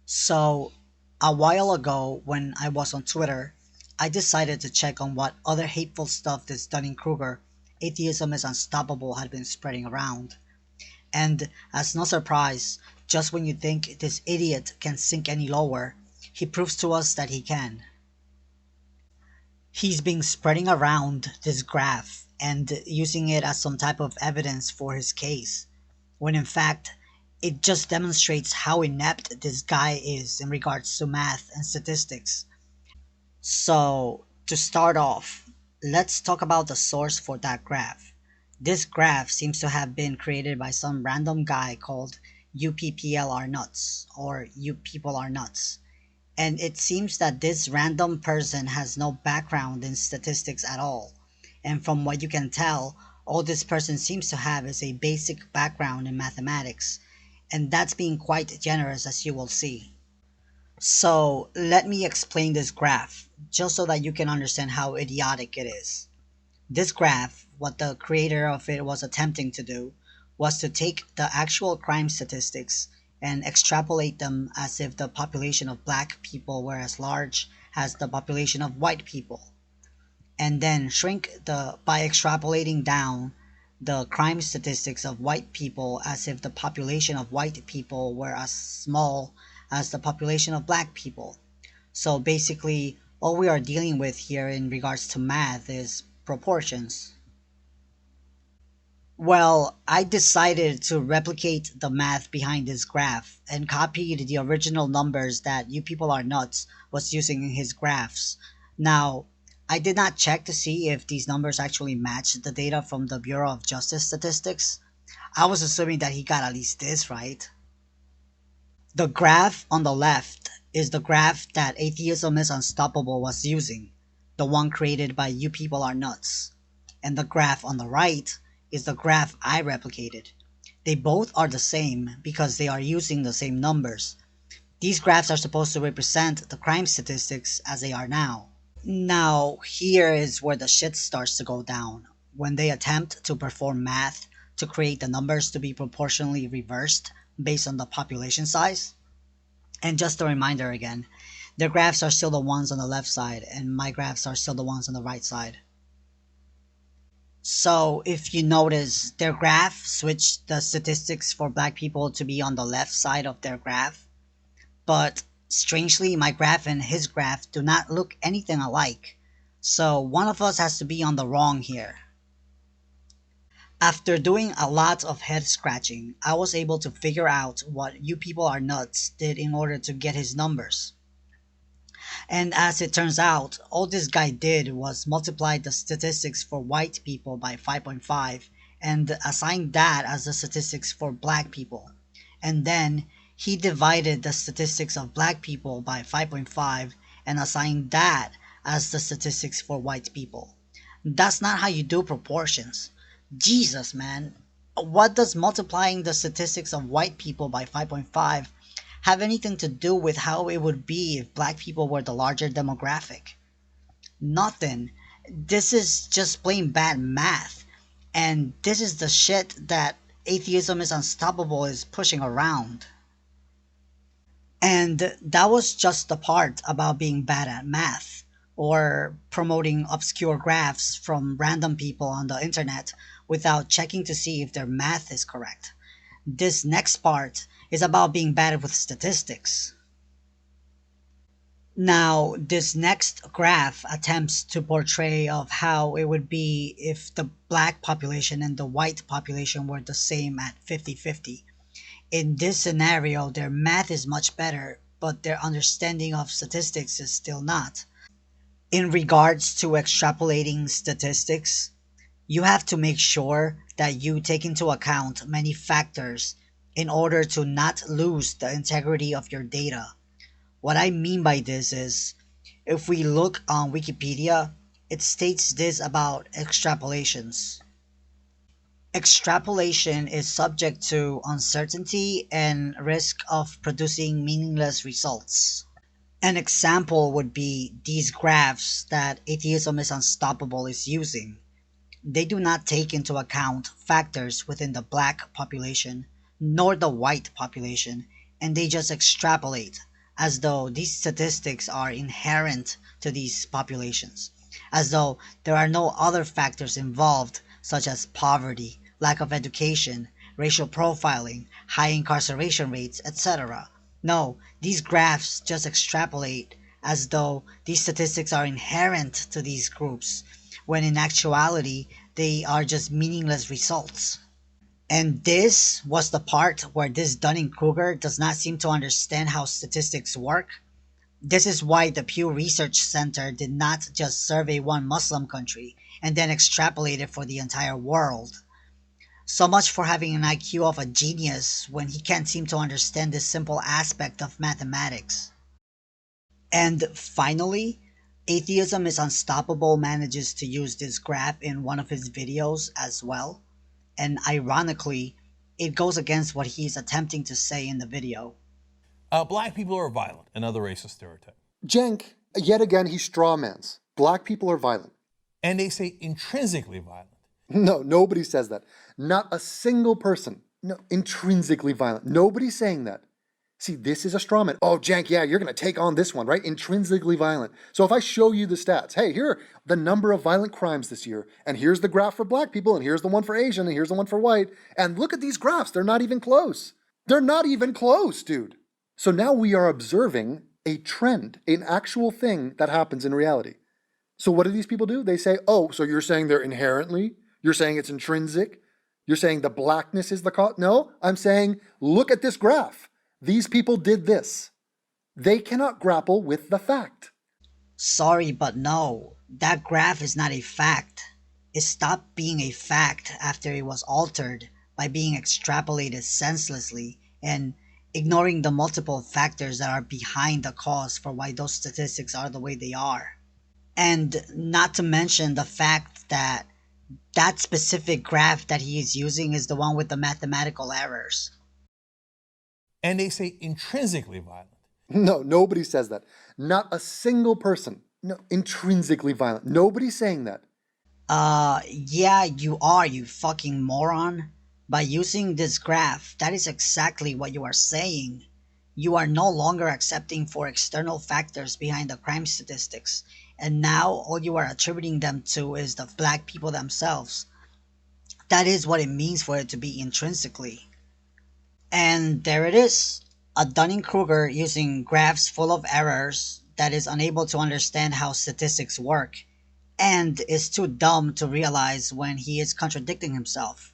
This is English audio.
So, a while ago, when I was on Twitter, I decided to check on what other hateful stuff this Dunning-Kruger atheism is unstoppable had been spreading around. And as no surprise, just when you think this idiot can sink any lower, he proves to us that he can. He's been spreading around this graph and using it as some type of evidence for his case, when in fact, it just demonstrates how inept this guy is in regards to math and statistics. So, to start off, let's talk about the source for that graph. This graph seems to have been created by some random guy called UPPLR Nuts, or You People Are Nuts. And it seems that this random person has no background in statistics at all. And from what you can tell, all this person seems to have is a basic background in mathematics. And that's being quite generous, as you will see. So let me explain this graph, just so that you can understand how idiotic it is. This graph, what the creator of it was attempting to do, was to take the actual crime statistics and extrapolate them as if the population of black people were as large as the population of white people, and then shrink the by extrapolating down the crime statistics of white people as if the population of white people were as small as the population of black people. So basically, all we are dealing with here in regards to math is proportions. Well, I decided to replicate the math behind this graph and copied the original numbers that You People Are Nuts was using in his graphs. Now, I did not check to see if these numbers actually matched the data from the Bureau of Justice Statistics. I was assuming that he got at least this right. The graph on the left is the graph that Atheism is Unstoppable was using, the one created by You People Are Nuts. And the graph on the right is the graph I replicated. They both are the same because they are using the same numbers. These graphs are supposed to represent the crime statistics as they are now. Now, here is where the shit starts to go down. When they attempt to perform math to create the numbers to be proportionally reversed based on the population size. And just a reminder again, their graphs are still the ones on the left side, and my graphs are still the ones on the right side. So if you notice, their graph switched the statistics for black people to be on the left side of their graph. But strangely, my graph and his graph do not look anything alike. So one of us has to be on the wrong here. After doing a lot of head scratching, I was able to figure out what You People Are Nuts did in order to get his numbers. And as it turns out, all this guy did was multiply the statistics for white people by 5.5 and assign that as the statistics for black people. And then he divided the statistics of black people by 5.5 and assigned that as the statistics for white people. That's not how you do proportions. Jesus, man. What does multiplying the statistics of white people by 5.5 have anything to do with how it would be if black people were the larger demographic? Nothing. This is just plain bad math. And this is the shit that Atheism is Unstoppable is pushing around. And that was just the part about being bad at math or promoting obscure graphs from random people on the internet without checking to see if their math is correct. This next part is about being bad with statistics. Now, this next graph attempts to portray of how it would be if the black population and the white population were the same at 50-50. In this scenario, their math is much better, but their understanding of statistics is still not. In regards to extrapolating statistics, you have to make sure that you take into account many factors in order to not lose the integrity of your data. What I mean by this is, if we look on Wikipedia, it states this about extrapolations. Extrapolation is subject to uncertainty and risk of producing meaningless results. An example would be these graphs that Atheism is Unstoppable is using. They do not take into account factors within the black population nor the white population, and they just extrapolate. as though these statistics are inherent to these populations, as though there are no other factors involved, such as poverty, lack of education, racial profiling, high incarceration rates, etc. No, these graphs just extrapolate as though these statistics are inherent to these groups, when in actuality they are just meaningless results. And this was the part where this Dunning-Kruger does not seem to understand how statistics work. This is why the Pew Research Center did not just survey one Muslim country and then extrapolate it for the entire world. So much for having an IQ of a genius when he can't seem to understand this simple aspect of mathematics. And finally, Atheism is Unstoppable manages to use this graph in one of his videos as well. And ironically, it goes against what he's attempting to say in the video. Black people are violent, another racist stereotype. Cenk, yet again, he strawmans. Black people are violent. And they say intrinsically violent. No, nobody says that. Not a single person. No, intrinsically violent. Nobody's saying that. See, this is a straw man. Oh, Cenk, yeah, you're going to take on this one, right? Intrinsically violent. So if I show you the stats, hey, here are the number of violent crimes this year, and here's the graph for black people, and here's the one for Asian, and here's the one for white, and look at these graphs. They're not even close. They're not even close, dude. So now we are observing a trend, an actual thing that happens in reality. So what do these people do? They say, oh, so you're saying they're inherently? You're saying it's intrinsic? You're saying the blackness is the cause? No, I'm saying, look at this graph. These people did this. They cannot grapple with the fact. Sorry, but no, that graph is not a fact. It stopped being a fact after it was altered by being extrapolated senselessly and ignoring the multiple factors that are behind the cause for why those statistics are the way they are. And not to mention the fact that that specific graph that he is using is the one with the mathematical errors. And they say intrinsically violent. No, nobody says that. Not a single person. No, intrinsically violent. Nobody's saying that. Yeah, you are, you fucking moron. By using this graph, that is exactly what you are saying. You are no longer accepting for external factors behind the crime statistics, and now all you are attributing them to is the black people themselves. That is what it means for it to be intrinsically. And there it is, a Dunning-Kruger using graphs full of errors that is unable to understand how statistics work, and is too dumb to realize when he is contradicting himself.